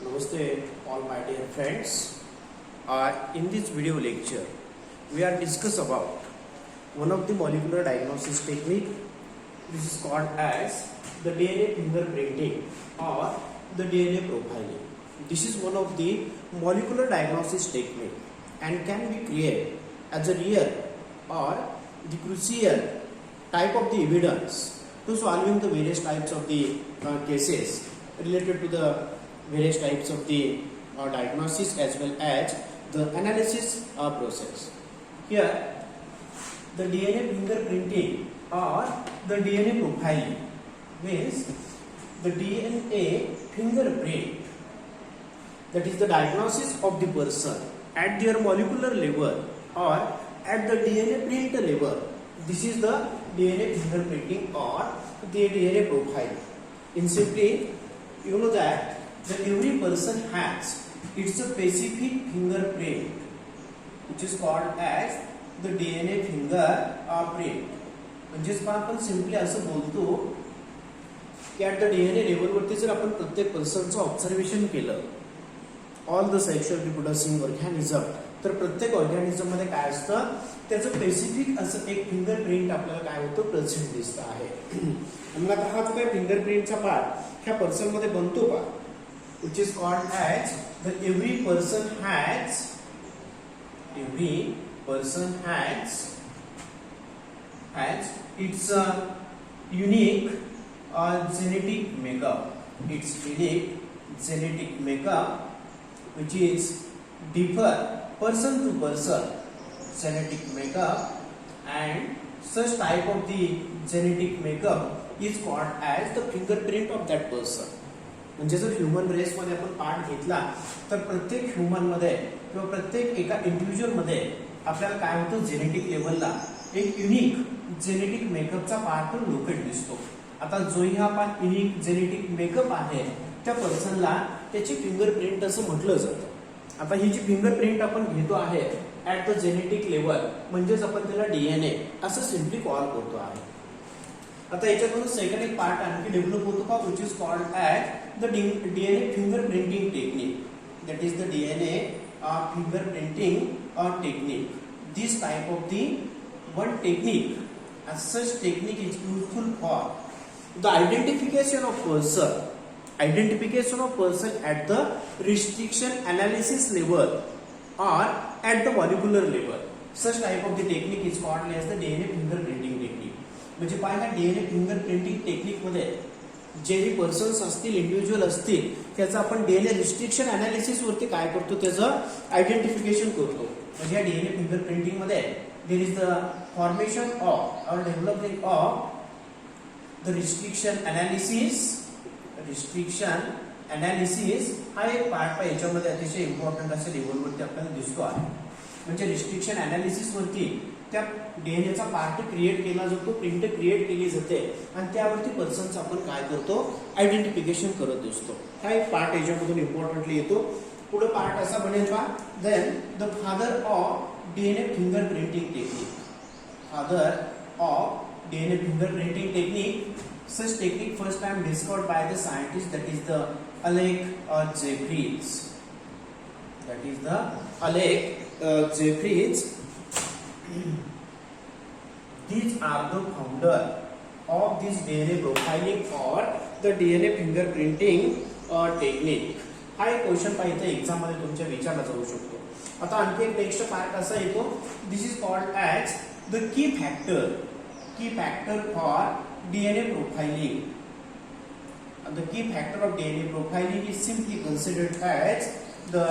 Namaste all my dear friends. In this video lecture, we are discuss about one of the molecular diagnosis technique. This is called as the DNA fingerprinting or the DNA profiling. This is one of the molecular diagnosis technique and can be created as a real or the crucial type of the evidence to solving the various types of the cases related to the various types of the diagnosis as well as the analysis process. Here, the DNA fingerprinting or the DNA profiling means the DNA fingerprint, that is the diagnosis of the person at their molecular level or at the DNA print level. This is the DNA fingerprinting or the DNA profiling. In simply, you know that every person has its specific fingerprint, which is called as the DNA fingerprint. म्हणजेच आपण simply असं बोलतो की at the DNA लेवलवरती जर आपण प्रत्येक पर्सनचं observation केलं all the sexual reproductive organism, तर प्रत्येक ऑर्गॅनिझम मध्ये काय असतं त्याचं स्पेसिफिक असं एक फिंगरप्रिंट आपल्याला काय होतं प्रेझेंट दिसतं आहे. मग आता हा जो काही फिंगरप्रिंटचा पार्ट ह्या पर्सन मध्ये बनतो का, which is called as the every person has its unique genetic makeup. Its unique genetic makeup, which is differ person to person genetic makeup, and such type of the genetic makeup is called as the fingerprint of that person. म्हणजे जर human race मध्ये आपण part घेतला तर प्रत्येक human मध्ये किंवा प्रत्येक एका इंडिव्हिज्युअल मध्ये आपल्याला काय होतं जेनेटिक लेवलला एक युनिक जेनेटिक मेकअपचा पार्ट लोकेट दिसतो. आता जोही हा पार्ट युनिक जेनेटिक मेकअप आहे त्या पर्सनला त्याची फिंगरप्रिंट असं म्हटलं जातं. आता ही जी फिंगरप्रिंट आपण घेतो आहे ऍट द जेनेटिक लेवल म्हणजेच आपण त्याला डीएनए असं सिम्पली कॉल करतो आहे. आता याच्यातून सेकंड एक पार्ट आणखी डेव्हलप होतो का, which is called as the DNA fingerprinting technique. That is the DNA fingerprinting technique. This type of the one technique, as such technique is useful for the identification of person at the restriction analysis level or at the molecular level. Such type of the technique is called as the DNA fingerprinting technique. म्हणजे पाहिजे DNA fingerprinting technique मध्ये जे persons असतील individual असतील त्याचं आपण DNA restriction analysis वरती काय करतो त्याचं आयडेंटिफिकेशन करतो. म्हणजे या डीएनए फिंगरप्रिंटिंग मध्ये there is the formation of और development of the restriction analysis हा एक पार्ट याच्यामध्ये अतिशय इम्पॉर्टंट अशा लेवलवरती आपल्याला दिसतो आहे. म्हणजे रिस्ट्रिक्शन अनालिसिस वरती त्या डीएनएचा पार्ट क्रिएट केला जातो, प्रिंट क्रिएट केली जाते आणि त्यावरती पर्सनचं आपण काय करतो आयडेंटिफिकेशन करत असतो. हा एक पार्ट याच्यामधून इम्पॉर्टंटली येतो. पुढे पार्ट असा बनेल का, then the father of DNA fingerprinting technique. Father of DNA fingerprinting technique. Such technique first time discovered by the scientist, that is the Alec Jeffreys. That is the Alec Jeffreys. These are the founder of this DNA profiling or the DNA fingerprinting technique. हा एक question पाहिजे exam मध्ये तुमच्या विचारला जाऊ शकतो. आता आणखी एक नेक्स्ट पार्ट असा येतो, this is called as the key factor for DNA profiling. The key factor of DNA profiling is simply considered as the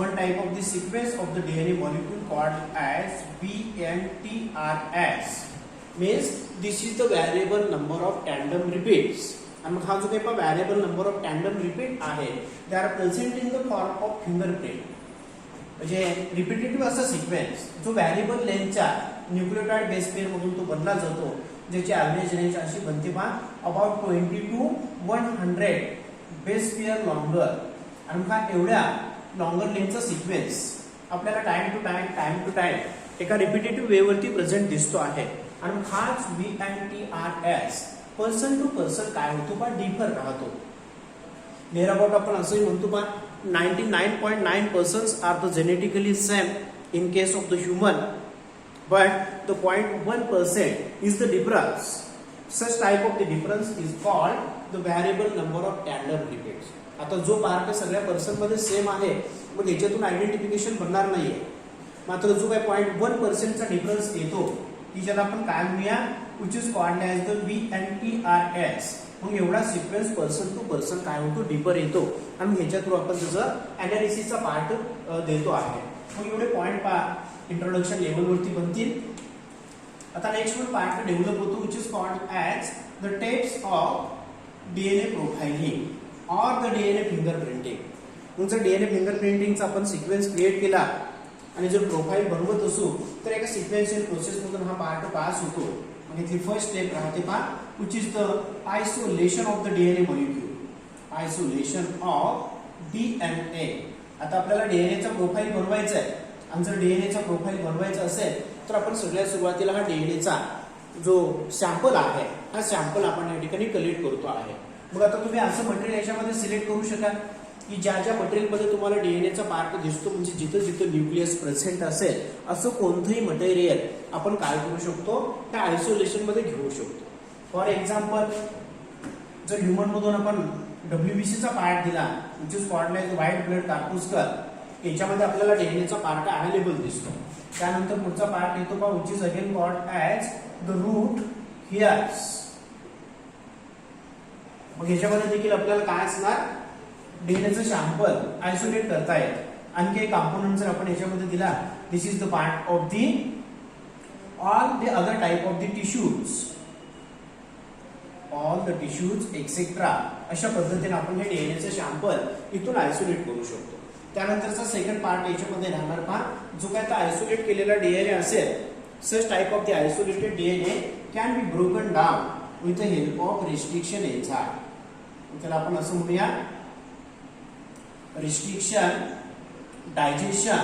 one type of the sequence of the DNA molecule called as VNTRS. Means this is the variable number of tandem repeats. आणि मग हा जो काही variable number of tandem repeat आहे they are present in the form of fingerprint. म्हणजे repetitive असा sequence जो variable लेंथच्या nucleotide base pair मधून तो बनला जातो, ज्याची ॲव्हरेज रेंज अशी बनते पहा about 20 to 100 base pair longer. आणि हा एवढ्या लॉंगर लेंथचा सिक्वेन्स आपल्याला टाइम टू टाइम एका रिपीटेटिव्ह वे वरती प्रेझेंट दिसतो आहे. आणि हाच VNTRS पर्सन टू पर्सन काय होतो बा डिफर राहतो. नियर अबाउट आपण असंही म्हणतो बा 99.9% are the genetically same in case of the human, but the 0.1% is the difference. Such type of the difference is called the variable number of tandem repeats. आता जो पार्ट सगळ्या person मध्ये same आहे मग याच्यातून आयडेंटिफिकेशन बनणार नाहीये. मात्र जो काही 0.1% चा डिफरन्स येतो तिच्यात आपण काय म्हणूया, which is called as the VNTRS. मग एवढा सिक्वेन्स पर्सन टू पर्सन काय होतो डिफर येतो आणि ह्याच्या थ्रू आपण त्याचं अनालिसिसचा पार्ट देतो आहे. मग एवढे पॉइंट पहा इंट्रोडक्शन लेवल वरती बनतील. आता नेक्स्ट वन पार्ट डेव्हलप होतो which is called as the types of DNA profiling or the DNA fingerprinting. मग जर DNA फिंगरप्रिंटिंगचा आपण सिक्वेन्स क्रिएट केला आणि जर प्रोफाइल बनवत असू तर एका सिक्वेन्शियल प्रोसेस मधून हा पार्ट पास होतो. आणि इथली फर्स्ट स्टेप राहते पहा which is the isolation of the DNA molecule. Isolation of DNA. आता आपल्याला डीएनएचा प्रोफाइल बनवायचा आहे आणि जर डीएनएचा प्रोफाइल बनवायचा असेल तर आपण सगळ्यात सुरुवातीला हा डीएनएचा जो सॅम्पल आहे हा सॅम्पल आपण या ठिकाणी कलेक्ट करतो आहे. मग आता तुम्ही असं मटेरियल याच्यामध्ये सिलेक्ट करू शकाल की ज्या ज्या मटेरियलमध्ये तुम्हाला डीएनएचा पार्ट दिसतो म्हणजे जिथं जिथं न्यूक्लियस प्रेझेंट असेल असं कोणतंही मटेरियल आपण काय करू शकतो त्या आयसोलेशन मध्ये घेऊ शकतो. फॉर एक्झाम्पल जर ह्युमन मधून आपण WBC चा पार्ट दिला which is called as white blood corpuscle याच्यामध्ये आपल्याला डीएनएचा पार्ट अवेलेबल दिसतो. त्यानंतर पुढचा पार्ट येतो पहा which is again called as the root hairs. मग याच्यामध्ये देखील आपल्याला काय असणार डीएनएचा सॅम्पल आयसोलेट करता येईल. आणखी एक कॉम्पोनंट जर आपण याच्यामध्ये दिला this is the part of the all the other type of the tissues all the tissues etcetera अशा पद्धतीने आपण हे डीएनएचे सॅम्पल इथून आयसोलेट करू शकतो. त्यानंतरचा सेकंड पार्ट याच्यामध्ये राहणार पहा जो काय तर आयसोलेट केलेला डीएनए असेल such type of the isolated DNA can be broken down with the help of restriction enzyme. त्याला आपण असं म्हणूया रिस्ट्रिक्शन डायजेशन.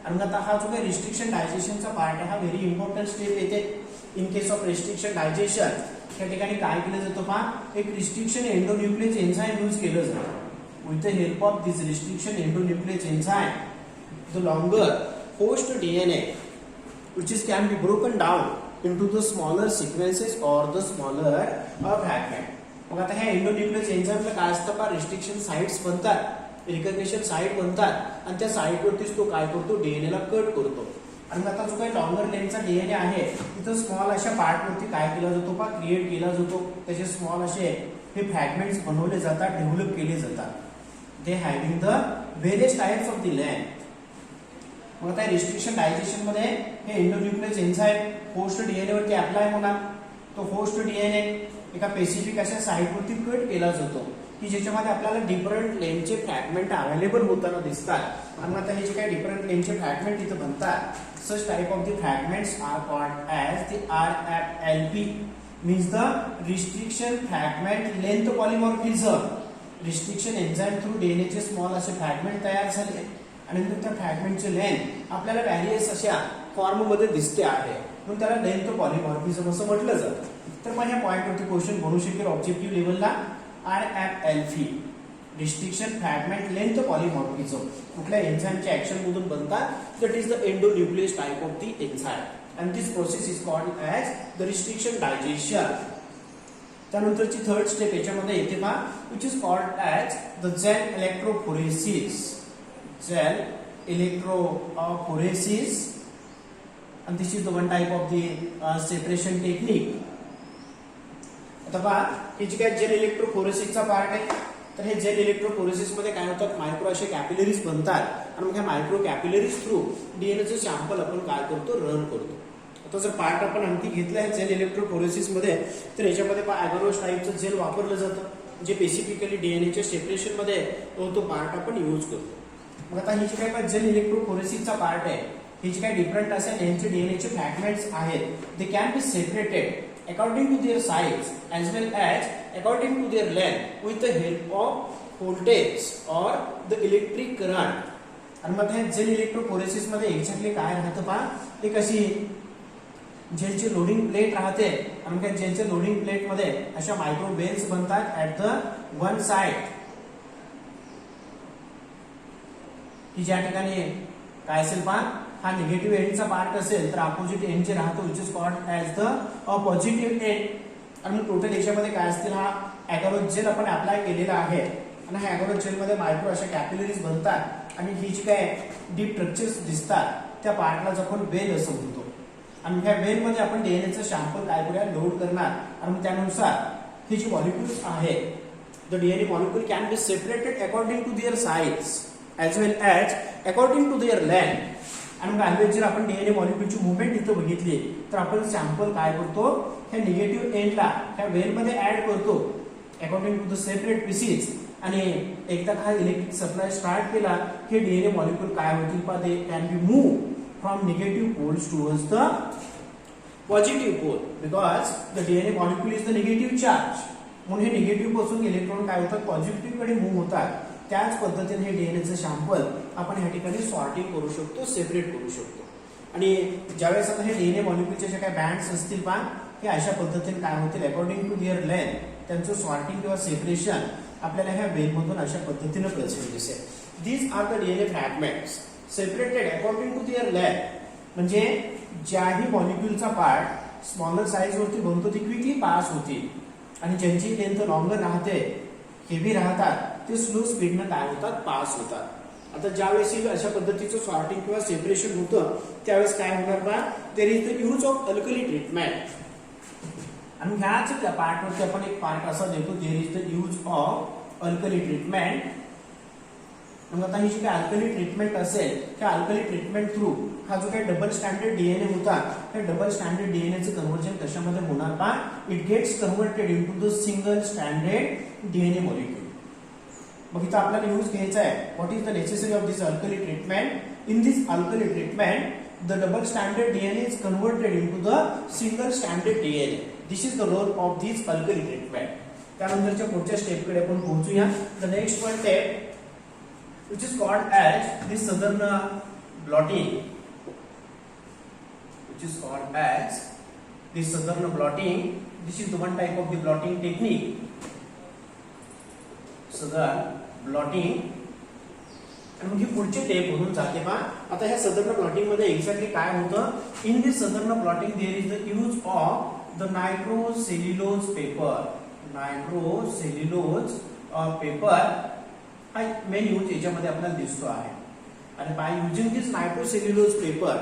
आणि आता हा जो काही रिस्ट्रिक्शन डायजेशनचा पार्ट आहे हा व्हेरी इम्पॉर्टंट स्टेप येते. In case of restriction digestion त्या ठिकाणी काय केलं जातं पहा एक रिस्ट्रिक्शन एंडोन्यूक्लियस एन्झाइम यूज केलं जातं. With the help of this restriction endonuclease enzyme the longer host DNA which is can be broken down into the smaller sequences or the smaller fragment. मग आता ह्या एंडोन्यूक्लियस एन्झाइमला काय असतं पहा restriction sites बनतात recognition site बनतात आणि त्या साइटवरतीच तो काय करतो डीएनए ला कट करतो. आणि आता जो काही लॉंगर लेंथचा डीएनए आहे तिथं स्मॉल अशा पार्ट वरती काय केला जातो पहा क्रिएट केला जातो. त्याचे स्मॉल असे हे फ्रॅगमेंट्स बनवले जातात डेव्हलप केले जातात. दे having the various types of the length. मग आता रिस्ट्रिक्शन डायजेशन मध्ये हे एंडोन्यूक्लियस एन्झाइम होस्ट डीएनए वरती अप्लाय होणार. तो होस्ट डीएनए एका स्पेसिफिक अशा साइट वरती कट केला जातो की ज्याच्यामध्ये आपल्याला डिफरंट लेंथचे फ्रॅगमेंट अवेलेबल होताना दिसतात. आणि आता हे जे काही डिफरंट लेंथचे फ्रॅगमेंट इथं बनतात such type of the fragments are called as the RFLP means the restriction fragment length polymorphism. Restriction enzyme through DNA चे स्मॉल असे फ्रॅगमेंट तयार झाले आणि त्या फ्रॅगमेंटचे लेंथ आपल्याला व्हॅरियस अशा फॉर्म मध्ये दिसते आहे म्हणून त्याला लेंथ पॉलिमॉर्फिझम असं म्हटलं जातं. तर मग ह्या पॉइंट वरती क्वेश्चन बनू शकेल ऑब्जेक्टिव्ह लेवलला RFLP restriction fragment length polymorphism कुठल्या एन्झाइमच्या ऍक्शन मधून बनतात that is the endonuclease type of the enzyme and this process is called as the restriction digestion. त्यानंतरची थर्ड स्टेप याच्यामध्ये येते पहा which is called as the gel electrophoresis. Gel electrophoresis and this is the one type of the separation technique. आता पहा हे जे काय gel इलेक्ट्रोफोरेसिसचा part आहे तर हे जेल इलेक्ट्रोफोरेसिस मध्ये काय होतात मायक्रो असे कॅपिलरीज बनतात आणि मग ह्या मायक्रो कॅपिलरीज थ्रू डीएनएचे सॅम्पल आपण काय करतो रन करतो. आता जर पार्ट आपण आणखी घेतला आहे जेल इलेक्ट्रोफोरेसिस मध्ये तर याच्यामध्ये ॲग्रोस टाईपचं जेल वापरलं जातं जे बेसिकली डीएनएच्या सेपरेशन मध्ये तो पार्ट आपण यूज करतो. मग आता हे जे काय जेल इलेक्ट्रोफोरेसिसचा पार्ट आहे हे जे काय डिफरंट असे यांचे डीएनएचे फ्रॅगमेंट्स आहेत दे can be separated according to their size as well as according to their length with the help of voltage or the electric current. आणि मग हे जेल इलेक्ट्रोफोरेसिस मध्ये एक्झॅक्टली काय राहतं पहा ते कशी जेलची लोडिंग प्लेट राहते आणि त्या जेलच्या लोडिंग प्लेट मध्ये अशा मायक्रो वेल्स बनतात ऍट द वन साइड, की ज्या ठिकाणी काय असेल पहा, हा निगेटिव्ह एंडचा पार्ट असेल तर अपोजिट एंड जे राहतो which is called as the positive end. आणि टोटल याच्यामध्ये काय असतील, हा ॲग्रोज जेल आपण अप्लाय केलेला आहे आणि ह्या ॲग्रोज जेल मध्ये मायक्रो अशा कॅपिलरीज बनतात आणि ही जी काय डीप स्ट्रक्चर्स दिसतात त्या पार्टला आपण वेल असं म्हणतो. आणि ह्या वेल मध्ये आपण डीएनएचं सॅम्पल काय करूया, लोड करणार आणि त्यानुसार हे जे मॉलिक्युल्स आहेत, the DNA molecule can be separated according to their size as well as according to their length. आणि मग ऑलवेज जर आपण डीएनए मॉलिक्युलची मुवमेंट इथं बघितली तर आपण सॅम्पल काय करतो, ह्या निगेटिव्ह एंडला ह्या वेल मध्ये ऍड करतो according to the separate pieces. आणि एकदा हा इलेक्ट्रिक सप्लाय स्टार्ट केला की डीएनए मॉलिक्युल काय होतील पहा, they can be move from negative poles towards the positive pole because the DNA molecule is the negative charge. म्हणून हे निगेटिव्ह पासून इलेक्ट्रॉन काय होतात, पॉझिटिव्ह कडे मूव्ह होतात. त्याच पद्धतीने हे डीएनएचं सॅम्पल आपण ह्या ठिकाणी सॉर्टिंग करू शकतो, सेपरेट करू शकतो. आणि ज्यावेळेस आता हे डीएनए मॉलिक्युलचे जे काही बँड्स असतील पहा, हे अशा पद्धतीने काय होतील, अकॉर्डिंग टू देअर लेंथ त्यांचं सॉर्टिंग किंवा सेपरेशन आपल्याला ह्या वेलमधून अशा पद्धतीने प्रेझेंट दिसेल. These are the DNA fragments separated according to their length. म्हणजे ज्याही मॉलिक्युलचा पार्ट स्मॉलर साईज वरती बनतो ती क्विकली पास होतील आणि ज्यांची लेंथ लॉंगर राहते, हेवी राहतात, ते स्लो स्पीडनं काय होतात, पास होतात. आता ज्यावेळेस अशा पद्धतीचं सॉर्टिंग किंवा सेपरेशन होतं त्यावेळेस काय होणार बा, there is the use of alkali treatment. आणि ह्याच त्या पार्टवरती आपण एक पार्ट असा देतो, there is the use of alkali treatment. मग आता ही जी काही अल्कली ट्रीटमेंट असेल त्या अल्कली ट्रीटमेंट थ्रू हा जो काही डबल स्टँडर्ड डीएनए होता त्या डबल स्टँडर्ड डीएनएचं कन्व्हर्जन कशामध्ये होणार बा, it gets converted into the single standard DNA molecule. मग इथं आपल्याला यूज घ्यायचा आहे, what is the necessary of this alkali treatment. In this alkali treatment the double standard DNA is converted into the single standard DNA. This is the role of this alkali treatment. त्यानंतरच्या पुढच्या स्टेपकडे आपण पोहोचूया. The next one step which is called as the southern blotting, which is called as the southern blotting. This is the one type of the blotting technique, southern blotting. आणि मग ही पुढची step म्हणून जाते पहा. आता ह्या सदर्न ब्लॉटिंग मध्ये exactly काय होतं, in this southern blotting there is the use of the nitrocellulose paper. Nitrocellulose paper हा मेन यूज याच्यामध्ये आपल्याला दिसतो आहे. आणि by using this nitrocellulose paper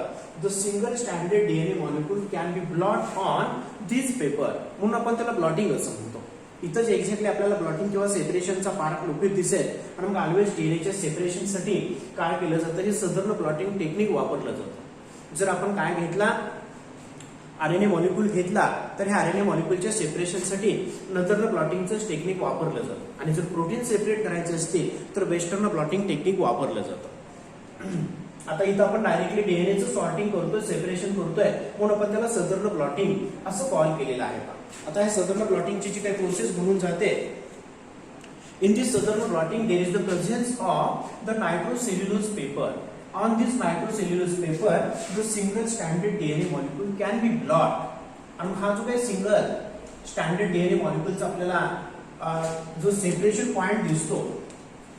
the single standard DNA molecule can be blot on this paper. म्हणून आपण त्याला blotting असं म्हणतो. इथं एक्झॅक्टली आपल्याला ब्लॉटिंग किंवा सेपरेशनचा पार्ट लोपित दिसेल. आणि मग ऑलवेज डीएनएच्या सेपरेशनसाठी काय केलं जातं, हे सदर्न ब्लॉटिंग टेक्निक वापरलं जातं. जर आपण काय घेतला, आरएनए मॉलिक्यूल घेतला तर ह्या आरएनए मॉलिक्यूलच्या सेपरेशनसाठी नंतर ब्लॉटिंगचं टेक्निक वापरलं जातं. आणि जर प्रोटीन सेपरेट करायचे असतील तर वेस्टर्न ब्लॉटिंग टेक्निक वापरलं जातं. आता इथं आपण डायरेक्टली डीएनएचं सॉर्टिंग करतोय, सेपरेशन करतोय, म्हणून आपण त्याला सदर्न ब्लॉटिंग असं कॉल केलेलं आहे. आता हे सदर्न ब्लॉटिंगची जी काही प्रोसेस म्हणून जाते, in this southern blotting there is the presence of the nitrocellulose paper. On this nitrocellulose paper, the single standard DNA molecule can be blot. आणि हा जो काही सिंगल स्टँडर्ड डीएनए मॉलिक्युलचा आपल्याला जो सेपरेशन पॉइंट दिसतो,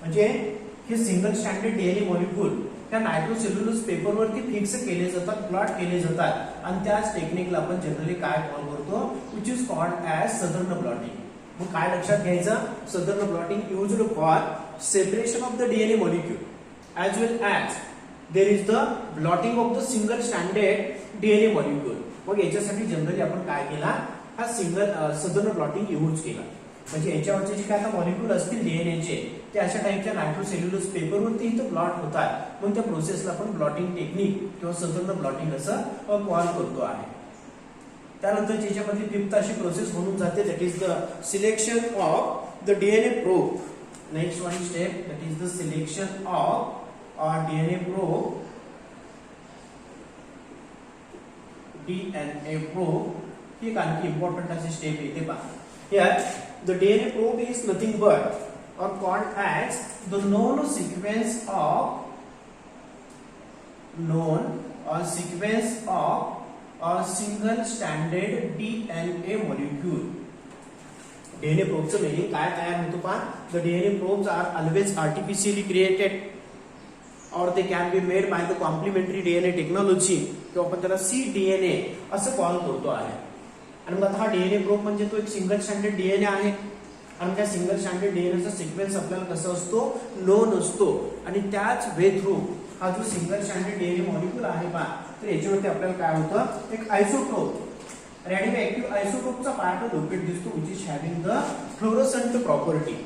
म्हणजे हे सिंगल स्टँडर्ड डीएनए मॉलिक्युल त्या नायट्रोसेल्युलोज पेपरवरती फिक्स केले जातात, प्लॉट केले जातात. आणि त्याच टेक्निकला आपण जनरली काय कॉल करतो, which is called as southern blotting. मग काय लक्षात घ्यायचं, southern blotting used for separation of the DNA molecule as well as there is the blotting of the single standard DNA molecule. मग याच्यासाठी जनरली आपण काय केला, हा सिंगल सदर्न ब्लॉटिंग यूज केला. म्हणजे याच्यावरचे जे काय आता मॉलिक्युल असतील डीएनएचे ते अशा टाईपच्या नायट्रोसेल्युलोज पेपरवरती इथं ब्लॉट होतात. मग त्या प्रोसेसला आपण ब्लॉटिंग टेक्निक किंवा सदर्न ब्लॉटिंग असं कॉल करतो आहे. त्यानंतर याच्यामध्ये फिफ्थ अशी प्रोसेस म्हणून जाते, that is the selection of the DNA probe. Next one step that is the selection of DNA probe. DNA probe ही एक आणखी इम्पॉर्टंट अशी स्टेप येते पहा. Here the DNA probe is nothing but or called as the known sequence of single standard DNA molecule. DNA प्रोबचं meaning काय तयार होतो पहा. The DNA probes are always artificially created or they can be made by the complementary DNA technology किंवा आपण त्याला cDNA असं call करतो आहे. आणि मग हा DNA प्रोब म्हणजे तो एक सिंगल स्टँडर्ड DNA आहे. आणि त्या सिंगल स्टँडर्ड डीएनएचा सिक्वेन्स आपल्याला कसा असतो, नोन असतो. आणि त्याच वे थ्रू हा जो सिंगल स्टँडर्ड डीएनए मॉलिक्यूल आहे पहा, तर याच्यावरती आपल्याला काय होतं, एक आयसोटोप रेडिओ ऍक्टिव्ह आयसोटोपचा पार्ट लोकेट दिसतो which is having the fluorescent property.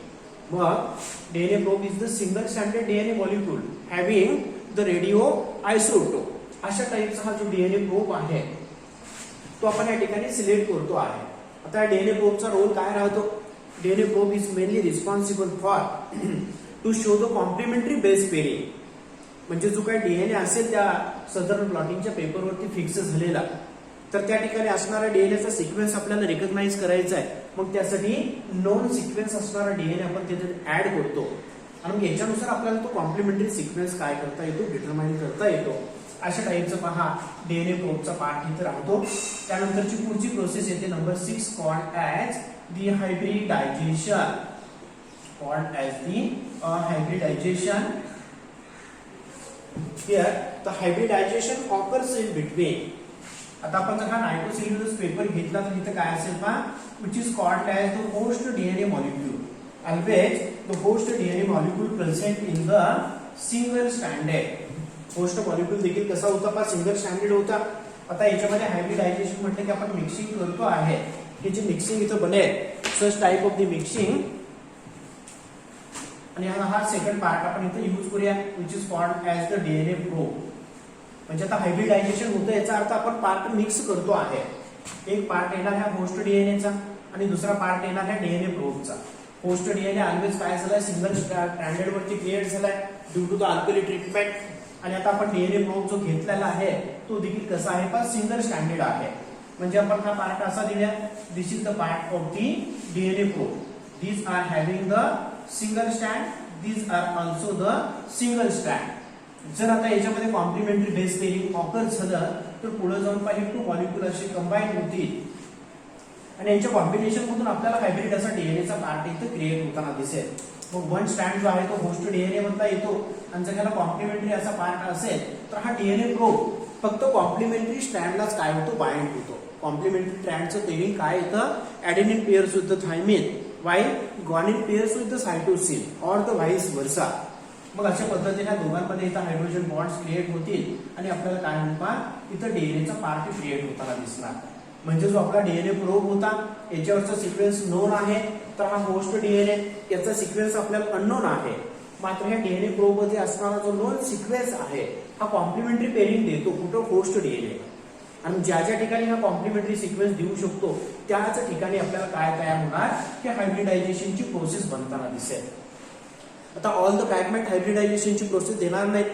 मग DNA probe is the single standard DNA molecule having the radio isotope. अशा टाईपचा हा जो डीएनए प्रोब आहे तो आपण या ठिकाणी सिलेक्ट करतो आहे. आता डीएनए प्रोबचा रोल काय राहतो. DNA probe is mainly responsible for to show the complementary base pairing. म्हणजे जो काही डीएनए असेल त्या सदर्न प्लॉटिंगच्या पेपरवरती फिक्स झालेला, तर त्या ठिकाणी असणारा डीएनएचा सिक्वेन्स आपल्याला रिकॉग्नाइज करायचा आहे. मग त्यासाठी नोन सिक्वेन्स असणारा डीएनए आपण तिथे ऍड करतो आणि मग याच्यानुसार आपल्याला तो कॉम्प्लिमेंटरी सिक्वेन्स काय करता येतो, डिटरमाइन करता येतो. अशा टाईपचा पहा डीएनए प्रोबचा पार्ट इथे राहतो. त्यानंतरची पुढची प्रोसेस येते number 6 called as the hybridization. Called as the hybridization. Here the hybridization occurs in between. आता आपण जर हा नायट्रोसेल्युलोज पेपर घेतला तर इथे काय असेल पहा, which is called as the host DNA molecule. Always the host DNA molecule present in the single stranded. host molecule देखील कसा होता पहा, सिंगल स्टँडर्ड होता. आता याच्यामध्ये हायब्रिडायझेशन म्हटलं की आपण मिक्सिंग करतो आहे. हे जे मिक्सिंग इथं बनेल such type of the mixing. आणि हा सेकंड पार्ट आपण इथे यूज करूया which is called as the DNA probe. म्हणजे आता हायब्रिडायझेशन होतं याचा अर्थ आपण पार्ट मिक्स करतो आहे. एक पार्ट येणार ह्या होस्ट डीएनएचा आणि दुसरा पार्ट येणार ह्या डीएनए प्रोबचा. होस्ट डीएनए ऑलवेज काय झालाय, सिंगल स्टँडर्ड वरती क्रिएट झालाय due to the alkali treatment. आणि आता आपण डीएनए प्रोब जो घेतलेला आहे तो देखील कसा आहे पण सिंगल स्टँडर्ड आहे. म्हणजे आपण हा पार्ट असा दिला, this is the part of the DNA probe. These are having the single stand, these are also the single stand. जर आता याच्यामध्ये कॉम्प्लिमेंटरी बेस पेअरिंग ऑकर झालं तर पुढे जाऊन पाहिजे टू मॉलिक्यूल असे कंबाईन होतील आणि यांच्या कॉम्बिनेशन मधून आपल्याला हायब्रिड असा डीएनएचा पार्ट इथे क्रिएट होताना दिसेल. मग वन स्टँड जो आहे तो होस्ट डीएनए मधला येतो आणि जर याला कॉम्प्लिमेंटरी असा पार्ट असेल तर हा डीएनए प्रोब फक्त कॉम्प्लिमेंटरी स्टँडलाच काय होतो, बाइंड होतो. कॉम्प्लिमेंटरी स्ट्रँडचं पेअरिंग काय येतं, adenine pairs with the thymine while guanine pairs with the cytosine or the vice versa. मग अशा पद्धतीने दोघांमध्ये इथं हायड्रोजन बॉन्ड्स क्रिएट होतील आणि आपल्याला काय होणार, इथं डीएनएचा पार्ट क्रिएट होताना दिसणार. म्हणजे जो आपला डीएनए प्रोब होता याच्यावरचा सिक्वेन्स नोन आहे, तर हा होस्ट डीएनए याचा सिक्वेन्स आपल्याला अननोन आहे. मात्र ह्या डीएनए प्रोब मध्ये असणारा जो नोन सिक्वेन्स आहे हा कॉम्प्लिमेंटरी पेअरिंग देतो कुठं, होस्ट डीएनए. आणि ज्या ज्या ठिकाणी हा कॉम्प्लिमेंटरी सिक्वेन्स देऊ शकतो त्याच ठिकाणी आपल्याला काय तयार होणार की हायब्रिडायझेशनची प्रोसेस बनताना दिसेल. आता ऑल द फ्रॅगमेंट हायब्रिडायझेशनची प्रोसेस देणार नाही.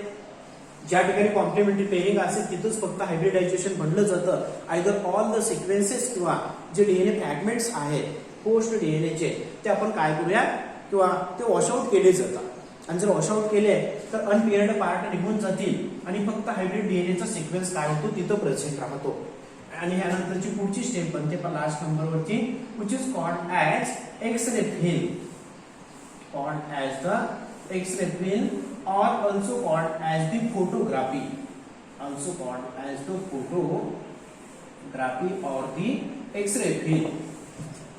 ज्या ठिकाणी कॉम्प्लिमेंटरी पेअरिंग असेल तिथंच फक्त हायब्रिडायझेशन बनलं जातं. आयदर ऑल द सिक्वेन्सेस किंवा जे डीएनए फ्रॅगमेंट्स आहेत होस्ट डीएनएचे ते आपण काय करूया किंवा ते वॉशआउट केले जातात. आणि जर वॉशआउट केले तर अनपेअर्ड पार्ट निघून जातील आणि फक्त हायब्रिड डीएनएचा सिक्वेन्स काय होतो तिथं प्रेझेंट राहतो. आणि यानंतरची पुढची स्टेप बनते पण लास्ट नंबरवरती which is called as X-ray film. Called as the X-ray film or also called as the photography. Also called as the photography or the X-ray film.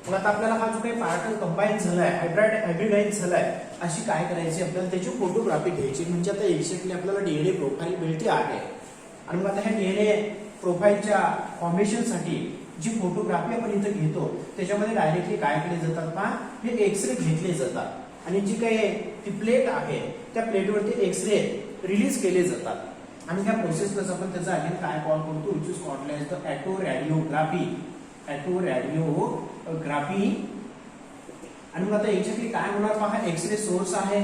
मग आता आपल्याला हा जो काही पार्ट कंबाईन झालाय, हायब्रिडाइज झालाय, अशी काय करायची आपल्याला त्याची फोटोग्राफी घ्यायची. म्हणजे आता एक्झॅक्टली आपल्याला डीएनए प्रोफाईल मिळते आहे. आणि मग आता ह्या डीएनए प्रोफाईलच्या फॉर्मेशनसाठी जी फोटोग्राफी आपण इथं घेतो त्याच्यामध्ये डायरेक्टली काय केले जातात पहा, हे एक्सरे घेतले जातात आणि जी काही ती प्लेट आहे त्या प्लेटवरती एक्सरे रिलीज केले जातात. आणि त्या प्रोसेसलाच आपण त्याचा अगेन काय कॉल करतो which is called as the autoradiography. Autoradiography. आणि मग आता एक्झॅक्टली काय होणार पहा, एक्सरे सोर्स आहे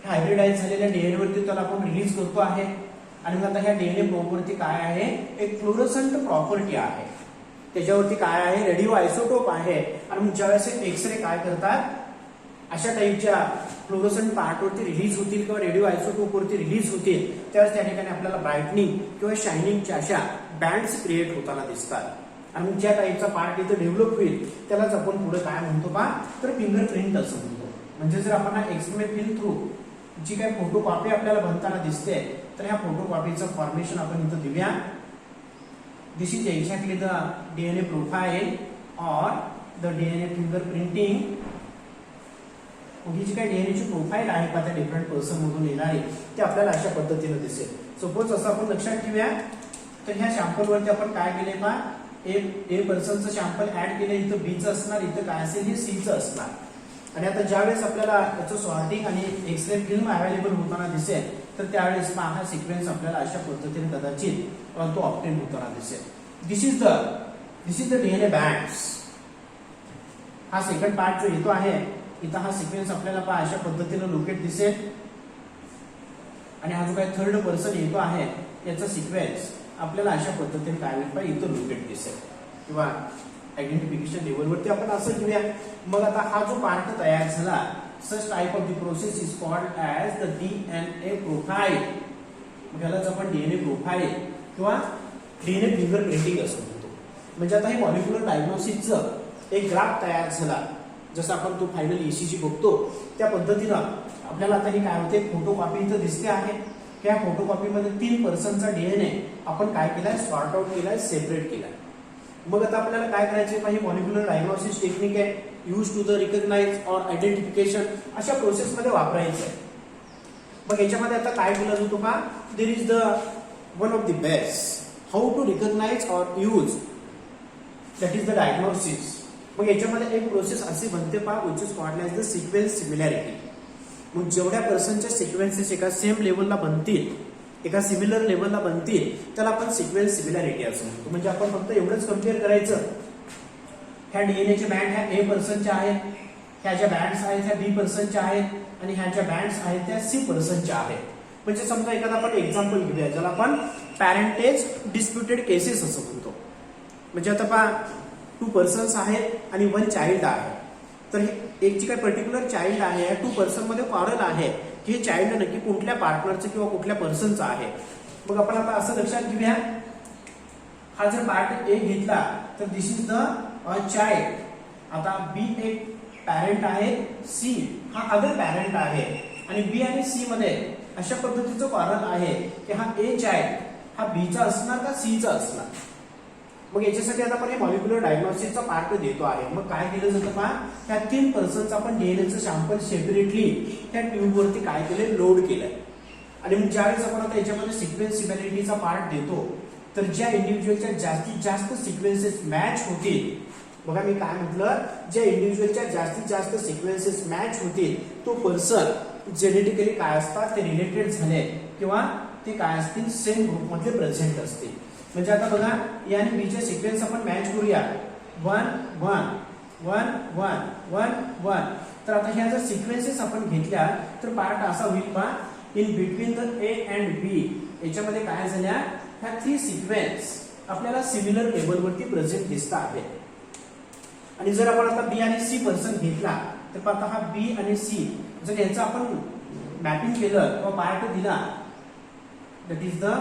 हायब्रिडाइज झालेल्या डीएनए वरती त्याला आपण रिलीज करतो आहे. आणि मग आता ह्या डीएनए प्रोबवरती काय आहे, एक फ्लोरोसंट प्रॉपर्टी आहे, त्याच्यावरती काय आहे, रेडिओ आयसोटोप आहे. आणि मग ज्यावेळेस एक्सरे काय करतात, अशा टाईपच्या फ्लोरोसंट पार्टवरती रिलीज होतील किंवा रेडिओ आयसोटोप वरती रिलीज होतील त्यावेळेस त्या ठिकाणी आपल्याला ब्राईटनिंग किंवा शायनिंगच्या अशा बँड्स क्रिएट होताना दिसतात आणि ज्या टाईपचा पार्ट इथं डेव्हलप होईल त्यालाच आपण पुढे काय म्हणतो बा तर फिंगरप्रिंट असं म्हणतो. म्हणजे जर आपण हा एक्सरे फिल्म थ्रू जी काही फोटो कॉपी आपल्याला बनताना दिसते तर ह्या फोटो कॉपीचं फॉर्मेशन आपण इथं देऊया. This is exactly the DNA profile और द डीएनए फिंगरप्रिंटिंग. ही जी काही डीएनए ची प्रोफाईल आहे का त्या डिफरंट पर्सन मधून येणारी ते आपल्याला अशा पद्धतीने दिसेल. सपोज असं आपण लक्षात ठेवूया तर ह्या सॅम्पल वरती आपण काय केले पा ए पर्सनचं सॅम्पल ऍड केले, इथं बीचं असणार, इथं काय असेल हे सीचं असणार. आणि आता ज्यावेळेस आपल्याला याचं सॉर्टिंग आणि एक्सरे फिल्म अवेलेबल होताना दिसेल तर त्यावेळेस हा सिक्वेन्स आपल्याला अशा पद्धतीने कदाचित तो ऑब्टेन होताना दिसेल. दिस इज द डीएनए बँड्स. हा सेकंड पार्ट जो येतो आहे इथं हा सिक्वेन्स आपल्याला पहा अशा पद्धतीने लोकेट दिसेल. आणि हा जो काही थर्ड पर्सन येतो आहे याचा सिक्वेन्स आपल्याला अशा पद्धतीने काय होईल पाहिजे इथं लोकेट दिसेल किंवा आयडेंटिफिकेशन लेवलवरती आपण असं घेऊया. मग आता हा जो पार्ट तयार झाला such type of the process is called as the DNA profile. यालाच आपण डीएनए प्रोफाईल किंवा डीएनए फिंगरप्रिंटिंग असं म्हणतो. म्हणजे आता हे मॉलिक्युलर डायग्नोसिसचं एक ग्राफ तयार झाला जसं आपण तो फायनल ईसीजी बघतो त्या पद्धतीनं आपल्याला आता हे काय होते फोटो कॉपी इथं दिसते आहे. त्या फोटो कॉपीमध्ये 3 पर्सनचा डीएनए आपण काय केलाय सॉर्ट आउट केलाय, सेपरेट केलाय. मग आता आपल्याला काय करायचे पाहिजे मॉलिक्युलर डायग्नोसिस टेक्निक आहे use to the recognise or identification अशा प्रोसेस मध्ये वापरायचं आहे. मग याच्यामध्ये आता काय केलं जातो का there is the one of the best how to recognise or use that is the diagnosis. मग याच्यामध्ये एक प्रोसेस अशी बनते पहा which is called as the sequence similarity. मग जेवढ्या पर्सनच्या सिक्वेन्सेस एका सेम लेवलला बनतील एका सिमिलर लेवलला बनतील त्याला आपण सिक्वेन्स सिमिलॅरिटी असं म्हणतो. म्हणजे आपण फक्त एवढंच कम्पेअर करायचं ह्या डीएनएच्या बँड ह्या ए पर्सनच्या आहेत, ह्या ज्या बँड्स आहेत ह्या बी पर्सनच्या आहेत आणि ह्या ज्या बँड्स आहेत त्या सी पर्सनच्या आहेत. म्हणजे समजा एखादा आपण एक्झाम्पल घेऊया ज्याला आपण पॅरेंटेज डिस्प्युटेड केसेस असं म्हणतो. म्हणजे आता पहा 2 पर्सन्स आहेत आणि 1 चाइल्ड आहे. तर एक जी काही पर्टिक्युलर चाइल्ड आहे या 2 पर्सन मध्ये क्वारल आहे की हे चाइल्ड नक्की कुठल्या पार्टनरचं किंवा कुठल्या पर्सनचं आहे. मग आपण आता असं लक्षात घेऊया हा जर पार्ट ए घेतला तर दिस इज द चाइल्ड. आता बी एक पॅरेंट आहे, सी हा अदर पॅरेंट आहे आणि बी आणि सी मध्ये अशा पद्धतीचं क्वारल आहे की हा ए चाइल्ड हा बीचा असणार का सीचा असणार. मग याच्यासाठी आता आपण हे मॉलिक्युलर डायग्नोसिसचा पार्ट देतो आहे. मग काय केलं जातं पहा ह्या 3 पर्सनचा आपण डीएनएचं सॅम्पल सेपरेटली त्या ट्यूब वरती काय केलंय लोड केलंय. आणि मग ज्यावेळेस आपण आता याच्यामध्ये सिक्वेन्स सिमिलॅरिटीचा पार्ट देतो तर ज्या इंडिव्हिज्युअलच्या जास्तीत जास्त सिक्वेन्सेस मॅच होतील बघा मी काय म्हटलं ज्या इंडिव्हिज्युअलच्या जास्तीत जास्त सिक्वेन्सेस मॅच होतील तो पर्सन जेनेटिकली काय असतात ते रिलेटेड झाले किंवा ते काय असतील सेम ग्रुप मध्ये प्रेझेंट असतील. म्हणजे आता बघा ए आणि बी चे सिक्वेन्स आपण मॅच करूया 1 1 1 1 1 1. तर आता ह्या जर सिक्वेन्सेस आपण घेतल्या तर पार्ट असा होईल पहा in between the A and B याच्यामध्ये काय झाल्या ह्या 3 सिक्वेन्स आपल्याला सिमिलर टेबलवरती प्रेझेंट दिसत आहेत. आणि जर आपण आता बी आणि सी पर्सन घेतला तर आता हा बी आणि सी जर याचं आपण मॅपिंग केलं किंवा पार्ट दिला दॅट इज द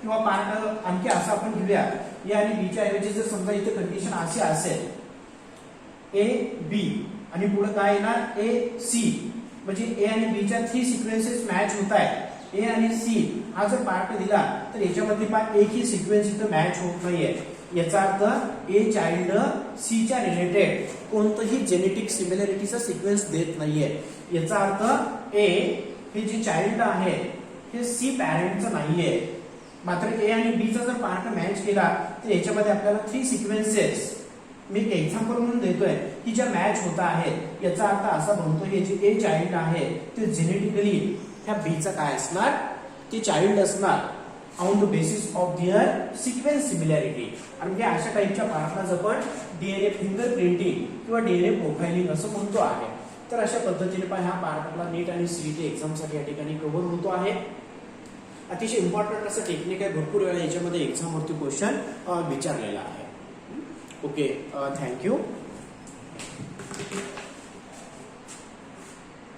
किंवा पार्ट आणखी असं आपण घेऊया ए आणि बीच्या ऐवजी जर समजा इथे कंडिशन अशी असेल ए बी आणि पुढे काय येणार ए सी म्हणजे ए आणि बीच्या 3 सिक्वेन्सेस मॅच होत आहेत. ए आणि सी हा जर पार्ट दिला तर याच्यामध्ये एकही सिक्वेन्स इथं मॅच होत नाहीये. याचा अर्थ ए चाइल्ड सी च्या रिलेटेड कोणतंही जेनेटिक सिमिलॅरिटीचा सिक्वेन्स देत नाहीये. याचा अर्थ ए हे जे चाइल्ड आहे हे सी पॅरेंटचं नाहीये. मात्र ए आणि बी चा जर पार्ट मॅच केला तर याच्यामध्ये आपल्याला 3 सिक्वेन्सेस मी एक एक्झाम्पल म्हणून देतोय की ज्या मॅच होत आहेत. याचा अर्थ असा बनतो हे जे ए चाइल्ड आहे ते जेनेटिकली ह्या बी चा काय असणार ते चाइल्ड असणार on the basis of their sequence similarity. आणि अशा टाईपच्या पार्टला आपण डीएनए फिंगर प्रिंटिंग किंवा डीएनए प्रोफाइलिंग असं म्हणतो आहे. तर अशा पद्धतीने पण हा पार्ट आपला नीट आणि सीईटी एक्झामसाठी या ठिकाणी कव्हर होतो आहे. अतिशय इम्पॉर्टंट असं टेक्निक आहे. भरपूर वेळा याच्यामध्ये एक्झामवरती क्वेश्चन विचारलेला आहे. Okay, thank you.